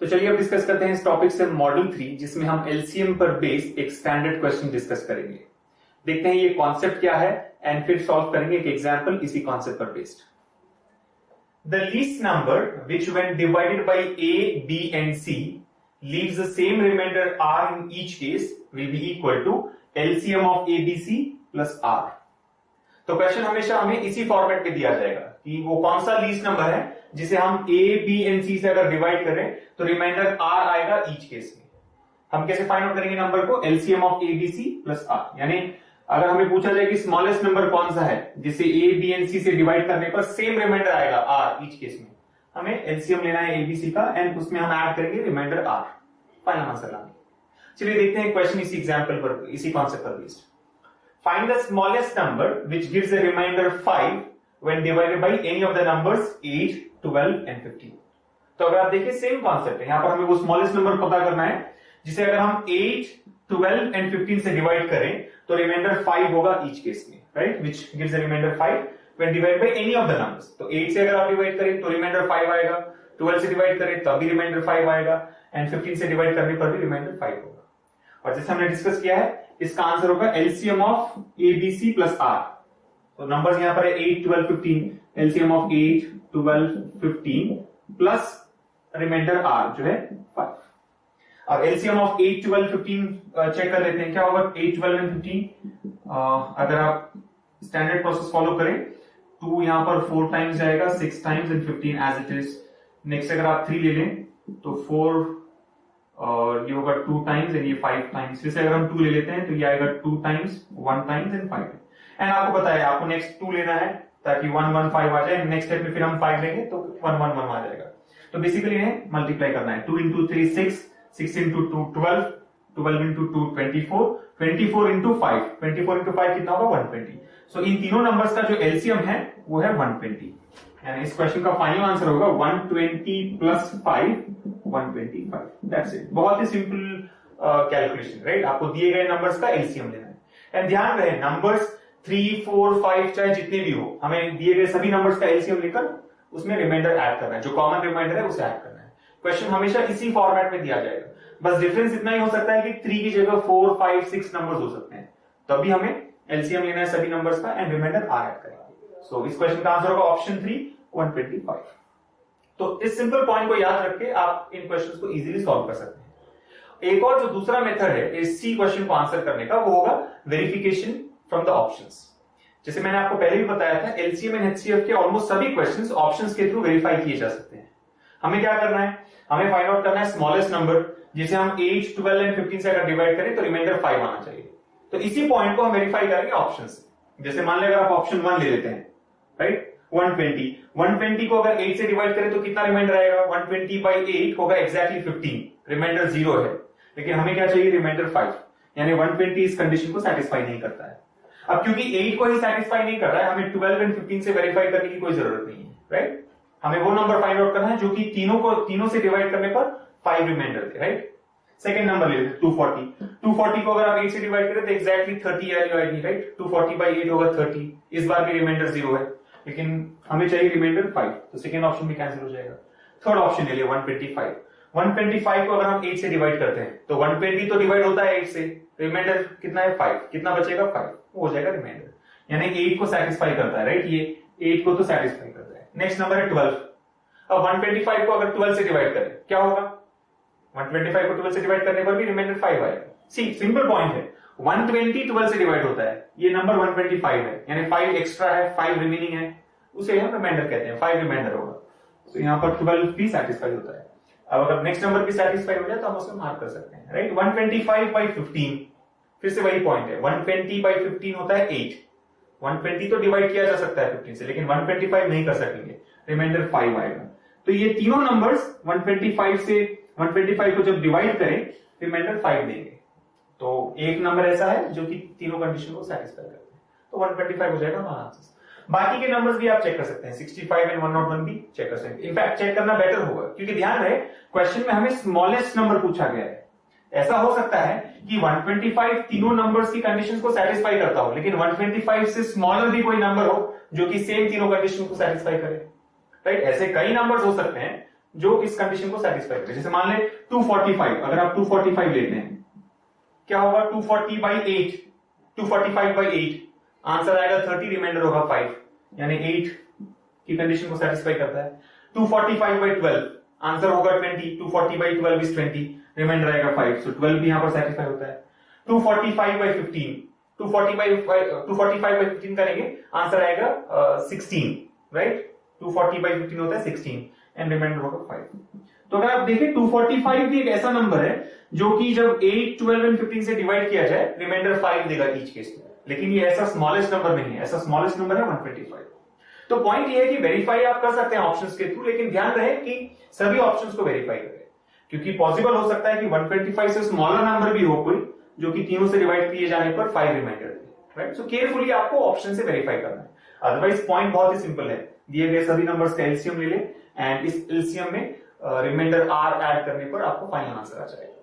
तो चलिए अब डिस्कस करते हैं इस टॉपिक से मॉड्यूल 3, जिसमें हम एलसीएम पर बेस्ड एक स्टैंडर्ड क्वेश्चन डिस्कस करेंगे। देखते हैं ये कॉन्सेप्ट क्या है एंड फिर सॉल्व करेंगे एक एग्जांपल इसी कॉन्सेप्ट पर based. The least number which when divided by a, b and c leaves the same remainder r in each case will be equal to LCM of a, b, c plus r। तो question हमेशा हमें इसी format में दिया जाएगा कि वो कौन सा लीस्ट नंबर है जिसे हम a, b and c से अगर डिवाइड करें तो रिमाइंडर r आएगा ईच केस में। हम कैसे फाइंड आउट करेंगे नंबर को? LCM of a, b, c plus r। यानी अगर हमें पूछा जाए कि स्मॉलेस्ट नंबर कौन सा है जिसे a, b and c से डिवाइड करने पर सेम रिमाइंडर आएगा r ईच केस में, हमें एलसीएम लेना है a, b, c का एंड उसमें हम ऐड करेंगे रिमाइंडर r, फाइनल आंसर लाएंगे। चलिए देखते हैं क्वेश्चन इसी एग्जांपल पर, इसी कॉन्सेप्ट पर based. Find the smallest number which gives a remainder 5 when divided by any of the numbers 8, 12 and 15। तो अगर आप देखिए सेम कॉन्सेप्ट है, यहां पर हमें वो स्मॉलेस्ट नंबर पता करना है जिसे अगर हम 8, 12 and 15 से डिवाइड करें तो रिमाइंडर 5 होगा ईच केस में, right, which gives a remainder 5 when divided by any of the numbers। तो 8 से अगर आप डिवाइड करें तो रिमाइंडर 5 आएगा, 12 से डिवाइड करें तब भी रिमाइंडर 5 आएगा एंड 15 से डिवाइड करने पर भी रिमाइंडर 5 होगा। और जैसे हमने डिस्कस किया है इसका आंसर होगा LCM of A, B, C plus R. तो नंबर्स यहां पर है 8, 12, 15, LCM of 8, 12, 15 plus remainder R जो है 5। अब एलसीएम ऑफ 8, 12, 15 चेक कर लेते हैं क्या होगा 8, 12 एंड 15। अगर आप स्टैंडर्ड प्रोसेस फॉलो करें 2 यहां पर 4 टाइम्स जाएगा, 6 times and 15 as it is. Next अगर आप 3 ले लें तो 4 और ये होगा 2 टाइम्स एंड ये 5 टाइम्स। फिर से अगर हम 2 ले लेते हैं तो ये आएगा 2 टाइम्स, 1 टाइम्स एंड 5। एंड आपको पता है आपको नेक्स्ट 2 लेना है ताकि 1, 1, 5 आ जाए। नेक्स्ट स्टेप में फिर हम 5 लेंगे तो 1, 1, 1 आ जाएगा। तो बेसिकली इन्हें मल्टीप्लाई करना है। 2 into 3 6, 6 into 2 12, 12 into 2 24, 24 into 5, 24 into 5 कितना होगा 120। सो इन तीनों नंबर्स का जो एलसीएम है वो है 120। यानी इस क्वेश्चन का फाइनल आंसर होगा 120 प्लस 5, 125। That's it. बहुत ही सिंपल कैलकुलेशन, राइट। आपको दिए गए नंबर्स का एलसीएम लेना है एंड ध्यान रहे नंबर्स 3, 4, 5 चाहे जितने भी हो, हमें दिए गए सभी नंबर्स का एलसीएम लेकर उसमें रिमाइंडर ऐड करना है, जो कॉमन रिमाइंडर है उसे ऐड करना है। क्वेश्चन हमेशा इसी फॉर्मेट में दिया जाएगा, बस डिफरेंस इतना ही हो सकता है कि 3 की जगह 4, 5, 6 नंबर्स हो सकते हैं, तभी हमें एलसीएम लेना है सभी नंबर्स का एंड रिमाइंडर आर ऐड करेंगे। सो इस क्वेश्चन का आंसर होगा ऑप्शन 3, 125। तो इस सिंपल पॉइंट को याद रख के आप इन क्वेश्चंस को इजीली सॉल्व कर सकते हैं। एक और जो दूसरा मेथड है इस सी क्वेश्चन को आंसर करने का वो होगा वेरिफिकेशन फ्रॉम द ऑप्शंस। जैसे मैंने आपको पहले भी बताया था एलसीएम एंड एचसीएफ के ऑलमोस्ट सभी क्वेश्चंस ऑप्शंस के थ्रू वेरीफाई किए जा सकते हैं। हमें क्या करना है, हमें फाइंड आउट करना है स्मॉलेस्ट नंबर जिसे हम 8, 12 एंड 15 से अगर डिवाइड करें तो रिमाइंडर 5 आना चाहिए। तो इसी पॉइंट को हम वेरीफाई करेंगे ऑप्शन से। जैसे मान लें अगर आप ऑप्शन 1 ले लेते हैं, राइट, 120 को अगर 8 से डिवाइड करें तो कितना रिमाइंडर आएगा 120 बाई 8 होगा एग्जैक्टली 15, रिमाइंडर 0 है, लेकिन हमें क्या चाहिए रिमाइंडर 5, यानी 120 इस कंडीशन को सेटिस्फाई नहीं करता है। अब क्योंकि 8 को ही सेटिस्फाई नहीं कर रहा है, हमें 12 एंड 15 से वेरीफाई करने की कोई जरूरत नहीं है, राइट। हमें वो नंबर फाइंड आउट करना है जो कि तीनों से डिवाइड करने पर 5 रिमाइंडर थे, राइट। सेकंड नंबर ले लेते 240 को अगर आप 8 से डिवाइड करें तो एग्जैक्टली 30 वैल्यू आएगी, राइट। 240 बाई 8 होगा 30, इस बार भी रिमाइंडर 0 है, लेकिन हमें चाहिए रिमाइंडर 5, तो सेकेंड ऑप्शन भी कैंसिल हो जाएगा। थर्ड ऑप्शन ले लिया 125 को अगर हम 8 से डिवाइड करते हैं तो 120 तो डिवाइड होता है 8 से, रिमाइंडर कितना है 5, कितना बचेगा 5, वो हो जाएगा रिमाइंडर, यानी 8 को सेटिस्फाई करता है, राइट। ये 8 को तो सेटिस्फाई करता है। नेक्स्ट नंबर है 12। अब 125 को अगर 12 से डिवाइड करें क्या होगा, 125 को 12 से डिवाइड करने पर भी रिमाइंडर 5 आएगा। सी सिंपल पॉइंट है, 120 12 से डिवाइड होता है, ये नंबर 125 है, यानी 5 एक्स्ट्रा है, 5 रिमेनिंग है, उसे हम रिमाइंडर कहते हैं, 5 रिमाइंडर होगा। तो यहां पर 12 भी सेटिस्फाई होता है। अब अगर नेक्स्ट नंबर भी सेटिस्फाई हो जाए तो हम उसको मार्क कर सकते हैं, राइट। 125 बाई 15, फिर से वही पॉइंट है, 120 बाई 15 होता है 8, 120 तो डिवाइड किया जा सकता है 15 से, लेकिन 125 नहीं कर सकेंगे, रिमाइंडर 5 आएगा। तो ये तीनों नंबर्स 125 को जब डिवाइड करें रिमाइंडर 5 देंगे। तो एक नंबर ऐसा है जो कि तीनों कंडीशन को सेटिस्फाई करते हैं, तो 125 हो जाएगा हमारा आंसर। बाकी के नंबर्स भी आप चेक कर सकते हैं, 65 एंड 101 भी चेक कर सकते हैं। इनफैक्ट चेक करना बेटर होगा क्योंकि ध्यान रहे क्वेश्चन में हमें स्मॉलेस्ट नंबर पूछा गया है। ऐसा हो सकता है कि 125 तीनों नंबर्स की कंडीशंस को सेटिस्फाई करता हो, लेकिन 125 से स्मॉलर भी कोई नंबर हो जो कि सेम तीनों कंडीशन को सेटिस्फाई करे, राइट। ऐसे कई नंबर्स हो सकते हैं जो इस कंडीशन को सेटिस्फाई करे। जैसे मान ले 245, अगर आप 245 लेते हैं, क्या होगा 240/8, 245/8, आंसर आएगा 30, रिमाइंडर होगा 5, यानी 8 की कंडीशन को सेटिस्फाई करता है। 245/12, आंसर होगा 20, 240/12 इज 20, रिमाइंडर आएगा 5, सो 12 भी यहां पर सेटिस्फाई होता है। 245/15, 245/15 करेंगे, आंसर आएगा 16, राइट, 240/15 होता है 16, एंड रिमाइंडर होगा 5। तो अगर आप देखें 245 भी एक ऐसा नंबर है जो कि जब 8, 12 एंड 15 से डिवाइड किया जाए, रिमाइंडर 5 देगा ईच केस में, लेकिन ये ऐसा स्मॉलेस्ट नंबर नहीं है, ऐसा स्मॉलेस्ट नंबर है 125। तो पॉइंट ये है कि वेरीफाई आप कर सकते हैं ऑप्शंस के थ्रू, लेकिन ध्यान रहे कि सभी ऑप्शंस को वेरीफाई करें, क्योंकि पॉसिबल हो सकता है कि 125 से स्मॉलर नंबर भी हो कोई, जो कि तीनों से डिवाइड किए जाने पर 5 रिमाइंडर दे, राइट। सो केयरफुली आपको ऑप्शन से वेरीफाई करना है। अदरवाइज पॉइंट बहुत ही सिंपल है, दिए गए सभी नंबर्स का एलसीएम ले ले, एंड इस एलसीएम में रिमाइंडर आर ऐड करने पर आपको फाइनल आंसर आ जाएगा।